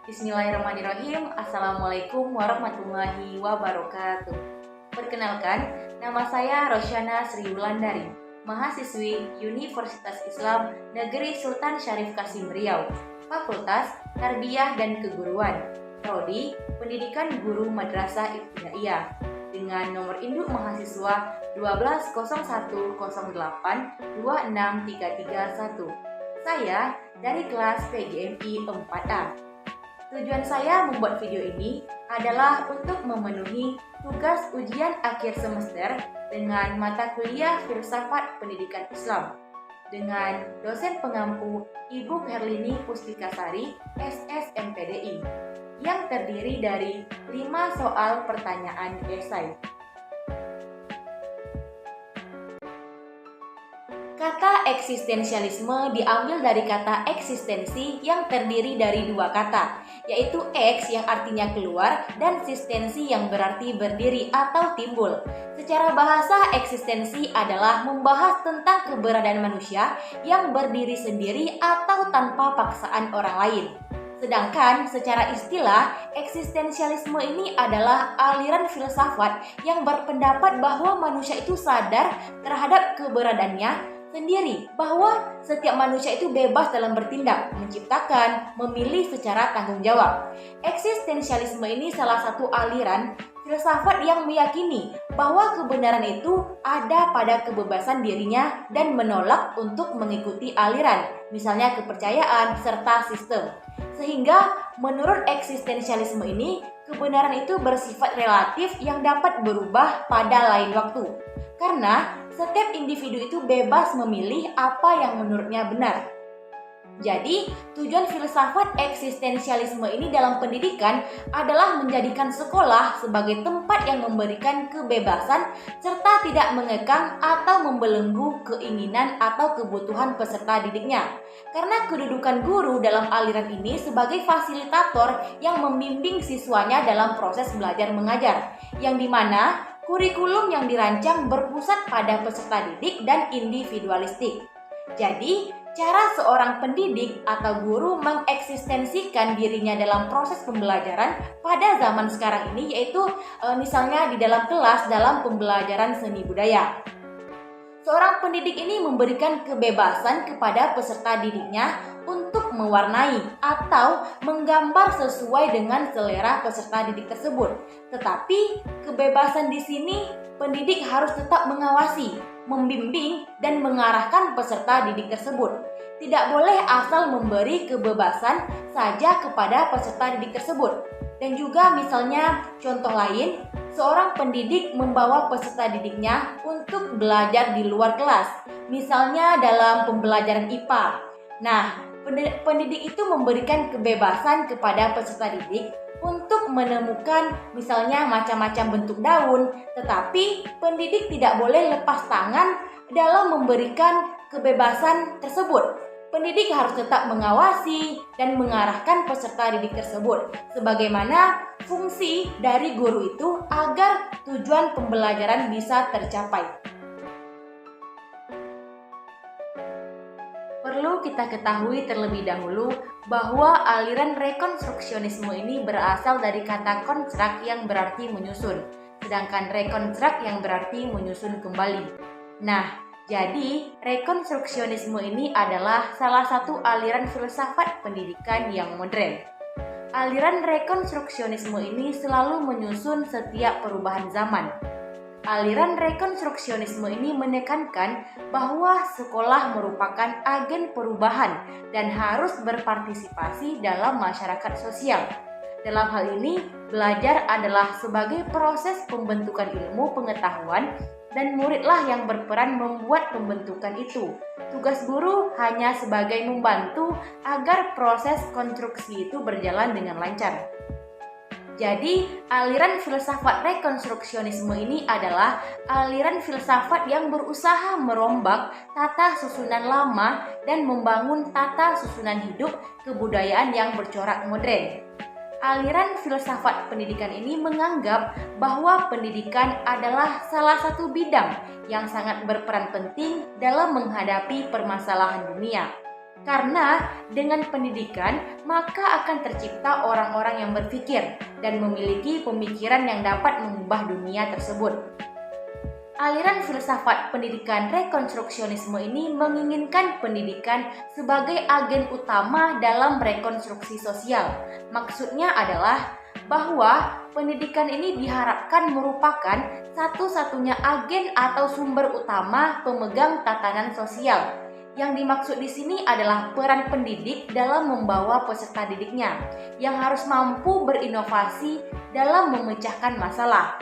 Bismillahirrahmanirrahim. Assalamualaikum warahmatullahi wabarakatuh. Perkenalkan, nama saya Rosyana Sri Wulandari, mahasiswi Universitas Islam Negeri Sultan Syarif Kasim Riau, Fakultas Tarbiyah dan Keguruan, Prodi Pendidikan Guru Madrasah Ibtidaiyah, dengan nomor induk mahasiswa 120108263331. Saya dari kelas PGMI 4A. Tujuan saya membuat video ini adalah untuk memenuhi tugas ujian akhir semester dengan mata kuliah Filsafat Pendidikan Islam dengan dosen pengampu Ibu Herlini Pustikasari, SSMPDI, yang terdiri dari 5 soal pertanyaan esai. Kata eksistensialisme diambil dari kata eksistensi yang terdiri dari 2 kata, yaitu eks yang artinya keluar dan sistensi yang berarti berdiri atau timbul. Secara bahasa, eksistensi adalah membahas tentang keberadaan manusia yang berdiri sendiri atau tanpa paksaan orang lain. Sedangkan secara istilah, eksistensialisme ini adalah aliran filsafat yang berpendapat bahwa manusia itu sadar terhadap keberadaannya sendiri, bahwa setiap manusia itu bebas dalam bertindak, menciptakan, memilih secara tanggung jawab. Eksistensialisme ini salah satu aliran filsafat yang meyakini bahwa kebenaran itu ada pada kebebasan dirinya dan menolak untuk mengikuti aliran, misalnya kepercayaan serta sistem. Sehingga menurut eksistensialisme ini, kebenaran itu bersifat relatif yang dapat berubah pada lain waktu. Karena setiap individu itu bebas memilih apa yang menurutnya benar. Jadi, tujuan filsafat eksistensialisme ini dalam pendidikan adalah menjadikan sekolah sebagai tempat yang memberikan kebebasan serta tidak mengekang atau membelenggu keinginan atau kebutuhan peserta didiknya. Karena kedudukan guru dalam aliran ini sebagai fasilitator yang membimbing siswanya dalam proses belajar mengajar, yang dimana kurikulum yang dirancang berpusat pada peserta didik dan individualistik. Jadi, cara seorang pendidik atau guru mengeksistensikan dirinya dalam proses pembelajaran pada zaman sekarang ini yaitu misalnya di dalam kelas dalam pembelajaran seni budaya. Seorang pendidik ini memberikan kebebasan kepada peserta didiknya untuk mewarnai atau menggambar sesuai dengan selera peserta didik tersebut. Tetapi kebebasan di sini pendidik harus tetap mengawasi, membimbing, dan mengarahkan peserta didik tersebut. Tidak boleh asal memberi kebebasan saja kepada peserta didik tersebut. Dan juga misalnya contoh lain, seorang pendidik membawa peserta didiknya untuk belajar di luar kelas, misalnya dalam pembelajaran IPA. Nah, pendidik itu memberikan kebebasan kepada peserta didik untuk menemukan misalnya macam-macam bentuk daun, tetapi pendidik tidak boleh lepas tangan dalam memberikan kebebasan tersebut. Pendidik harus tetap mengawasi dan mengarahkan peserta didik tersebut, sebagaimana fungsi dari guru itu agar tujuan pembelajaran bisa tercapai. Perlu kita ketahui terlebih dahulu bahwa aliran rekonstruksionisme ini berasal dari kata konstruk yang berarti menyusun, sedangkan rekonstruk yang berarti menyusun kembali. Nah, jadi rekonstruksionisme ini adalah salah satu aliran filsafat pendidikan yang modern. Aliran rekonstruksionisme ini selalu menyusun setiap perubahan zaman. Aliran rekonstruksionisme ini menekankan bahwa sekolah merupakan agen perubahan dan harus berpartisipasi dalam masyarakat sosial. Dalam hal ini, belajar adalah sebagai proses pembentukan ilmu pengetahuan dan muridlah yang berperan membuat pembentukan itu. Tugas guru hanya sebagai membantu agar proses konstruksi itu berjalan dengan lancar. Jadi, aliran filsafat rekonstruksionisme ini adalah aliran filsafat yang berusaha merombak tata susunan lama dan membangun tata susunan hidup kebudayaan yang bercorak modern. Aliran filsafat pendidikan ini menganggap bahwa pendidikan adalah salah satu bidang yang sangat berperan penting dalam menghadapi permasalahan dunia. Karena dengan pendidikan, maka akan tercipta orang-orang yang berpikir dan memiliki pemikiran yang dapat mengubah dunia tersebut. Aliran filsafat pendidikan rekonstruksionisme ini menginginkan pendidikan sebagai agen utama dalam rekonstruksi sosial. Maksudnya adalah bahwa pendidikan ini diharapkan merupakan satu-satunya agen atau sumber utama pemegang tatanan sosial. Yang dimaksud di sini adalah peran pendidik dalam membawa peserta didiknya yang harus mampu berinovasi dalam memecahkan masalah.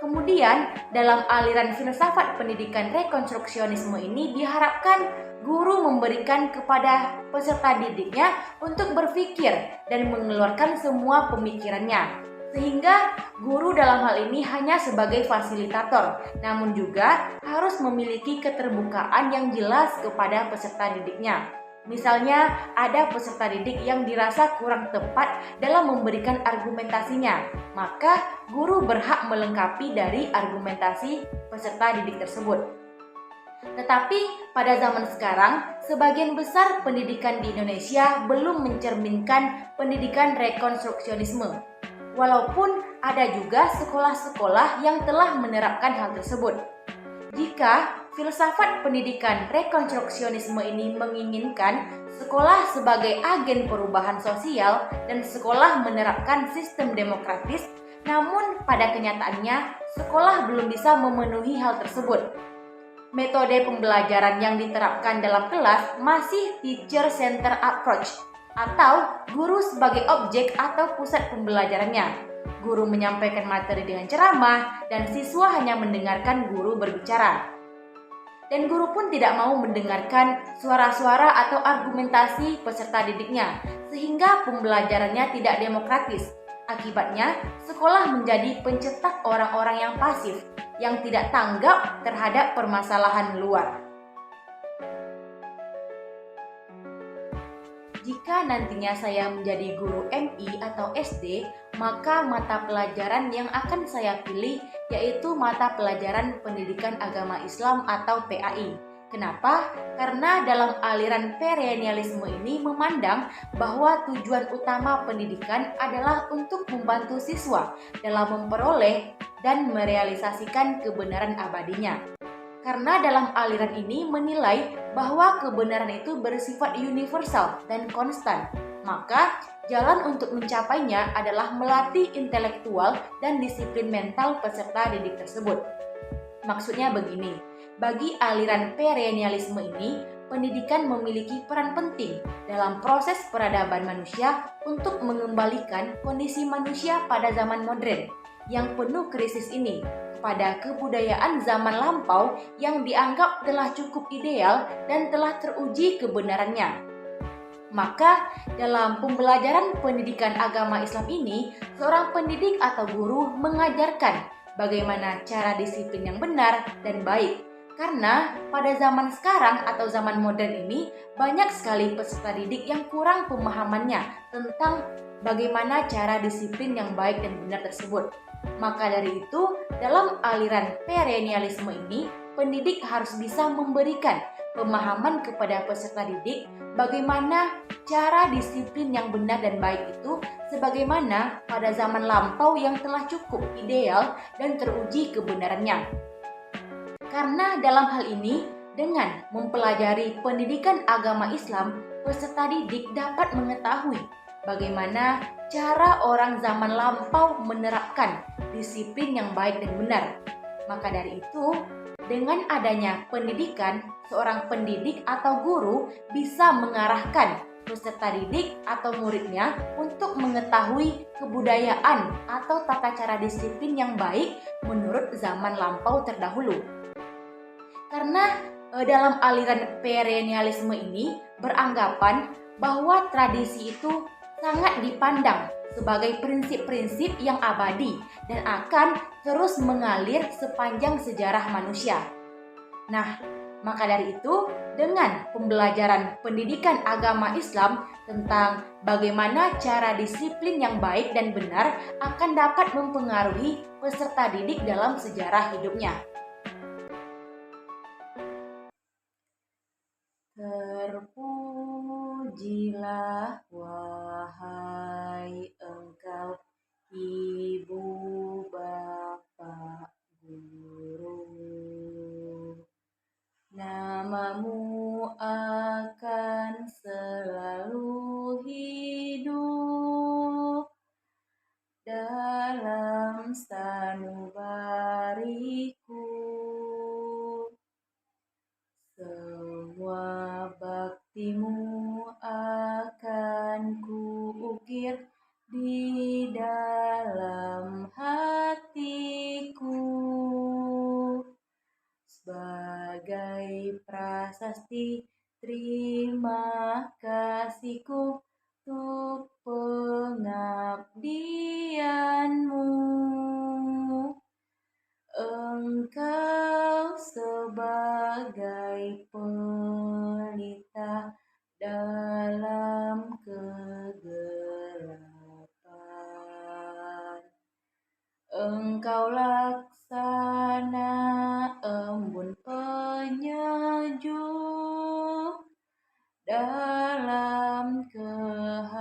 Kemudian, dalam aliran filsafat pendidikan rekonstruksionisme ini diharapkan guru memberikan kepada peserta didiknya untuk berpikir dan mengeluarkan semua pemikirannya. Sehingga guru dalam hal ini hanya sebagai fasilitator, namun juga harus memiliki keterbukaan yang jelas kepada peserta didiknya. Misalnya, ada peserta didik yang dirasa kurang tepat dalam memberikan argumentasinya, maka guru berhak melengkapi dari argumentasi peserta didik tersebut. Tetapi pada zaman sekarang, sebagian besar pendidikan di Indonesia belum mencerminkan pendidikan rekonstruksionisme. Walaupun ada juga sekolah-sekolah yang telah menerapkan hal tersebut. Jika filsafat pendidikan rekonstruksionisme ini menginginkan sekolah sebagai agen perubahan sosial dan sekolah menerapkan sistem demokratis, namun pada kenyataannya sekolah belum bisa memenuhi hal tersebut. Metode pembelajaran yang diterapkan dalam kelas masih teacher-centered approach, atau guru sebagai objek atau pusat pembelajarannya. Guru menyampaikan materi dengan ceramah dan siswa hanya mendengarkan guru berbicara. Dan guru pun tidak mau mendengarkan suara-suara atau argumentasi peserta didiknya, sehingga pembelajarannya tidak demokratis. Akibatnya, sekolah menjadi pencetak orang-orang yang pasif, yang tidak tanggap terhadap permasalahan luar. Jika nantinya saya menjadi guru MI atau SD, maka mata pelajaran yang akan saya pilih yaitu mata pelajaran Pendidikan Agama Islam atau PAI. Kenapa? Karena dalam aliran perennialisme ini memandang bahwa tujuan utama pendidikan adalah untuk membantu siswa dalam memperoleh dan merealisasikan kebenaran abadinya. Karena dalam aliran ini menilai bahwa kebenaran itu bersifat universal dan konstan, maka jalan untuk mencapainya adalah melatih intelektual dan disiplin mental peserta didik tersebut. Maksudnya begini, bagi aliran perennialisme ini, pendidikan memiliki peran penting dalam proses peradaban manusia untuk mengembalikan kondisi manusia pada zaman modern yang penuh krisis ini pada kebudayaan zaman lampau yang dianggap telah cukup ideal dan telah teruji kebenarannya. Maka dalam pembelajaran pendidikan agama Islam ini, seorang pendidik atau guru mengajarkan bagaimana cara disiplin yang benar dan baik. Karena pada zaman sekarang atau zaman modern ini, banyak sekali peserta didik yang kurang pemahamannya tentang bagaimana cara disiplin yang baik dan benar tersebut. Maka dari itu, dalam aliran perennialisme ini, pendidik harus bisa memberikan pemahaman kepada peserta didik bagaimana cara disiplin yang benar dan baik itu sebagaimana pada zaman lampau yang telah cukup ideal dan teruji kebenarannya. Karena dalam hal ini, dengan mempelajari pendidikan agama Islam, peserta didik dapat mengetahui bagaimana cara orang zaman lampau menerapkan disiplin yang baik dan benar. Maka dari itu, dengan adanya pendidikan, seorang pendidik atau guru bisa mengarahkan peserta didik atau muridnya untuk mengetahui kebudayaan atau tata cara disiplin yang baik menurut zaman lampau terdahulu. Karena dalam aliran perennialisme ini beranggapan bahwa tradisi itu sangat dipandang sebagai prinsip-prinsip yang abadi dan akan terus mengalir sepanjang sejarah manusia. Nah, maka dari itu, dengan pembelajaran pendidikan agama Islam tentang bagaimana cara disiplin yang baik dan benar akan dapat mempengaruhi peserta didik dalam sejarah hidupnya. Terpuji Terpujilah wahai engkau ibu bapak guru. Namamu akan selalu hidup dalam sanubariku. Semua baktimu akan kuukir di dalam hatiku sebagai prasasti terima kasihku untuk pengabdianmu. Engkau sebagai pelita dalam kegelapan. Engkau laksana embun penyejuk dalam kehausan.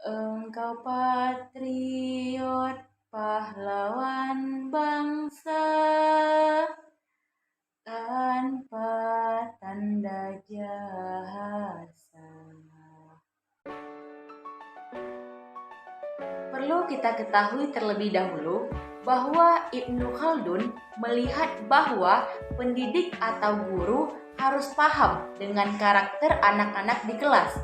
Engkau patriot, pahlawan bangsa, tanpa tanda jasa. Perlu kita ketahui terlebih dahulu bahwa Ibnu Khaldun melihat bahwa pendidik atau guru harus paham dengan karakter anak-anak di kelas.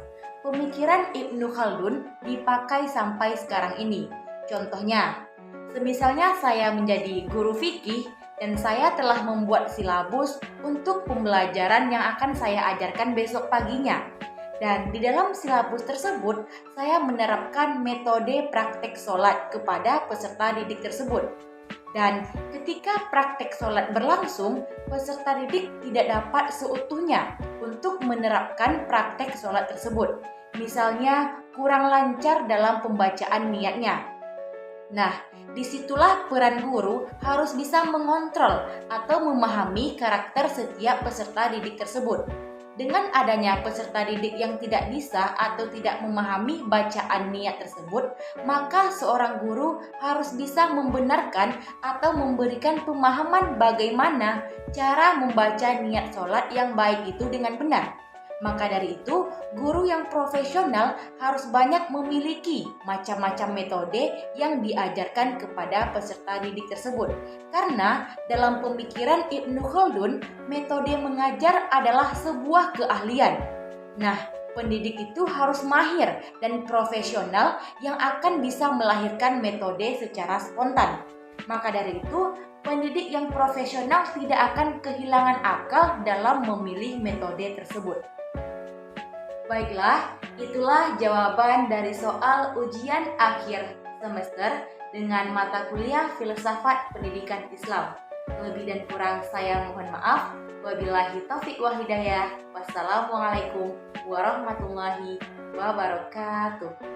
Pemikiran Ibnu Khaldun dipakai sampai sekarang ini. Contohnya, semisalnya saya menjadi guru fikih dan saya telah membuat silabus untuk pembelajaran yang akan saya ajarkan besok paginya. Dan di dalam silabus tersebut, saya menerapkan metode praktek sholat kepada peserta didik tersebut. Dan ketika praktek sholat berlangsung, peserta didik tidak dapat seutuhnya untuk menerapkan praktek sholat tersebut. Misalnya, kurang lancar dalam pembacaan niatnya. Nah, disitulah peran guru harus bisa mengontrol atau memahami karakter setiap peserta didik tersebut. Dengan adanya peserta didik yang tidak bisa atau tidak memahami bacaan niat tersebut, maka seorang guru harus bisa membenarkan atau memberikan pemahaman bagaimana cara membaca niat sholat yang baik itu dengan benar. Maka dari itu, guru yang profesional harus banyak memiliki macam-macam metode yang diajarkan kepada peserta didik tersebut. Karena dalam pemikiran Ibnu Khaldun, metode mengajar adalah sebuah keahlian. Nah, pendidik itu harus mahir dan profesional yang akan bisa melahirkan metode secara spontan. Maka dari itu, pendidik yang profesional tidak akan kehilangan akal dalam memilih metode tersebut. Baiklah, itulah jawaban dari soal ujian akhir semester dengan mata kuliah Filsafat Pendidikan Islam. Lebih dan kurang saya mohon maaf. Wabillahi taufiq wal hidayah. Wassalamualaikum warahmatullahi wabarakatuh.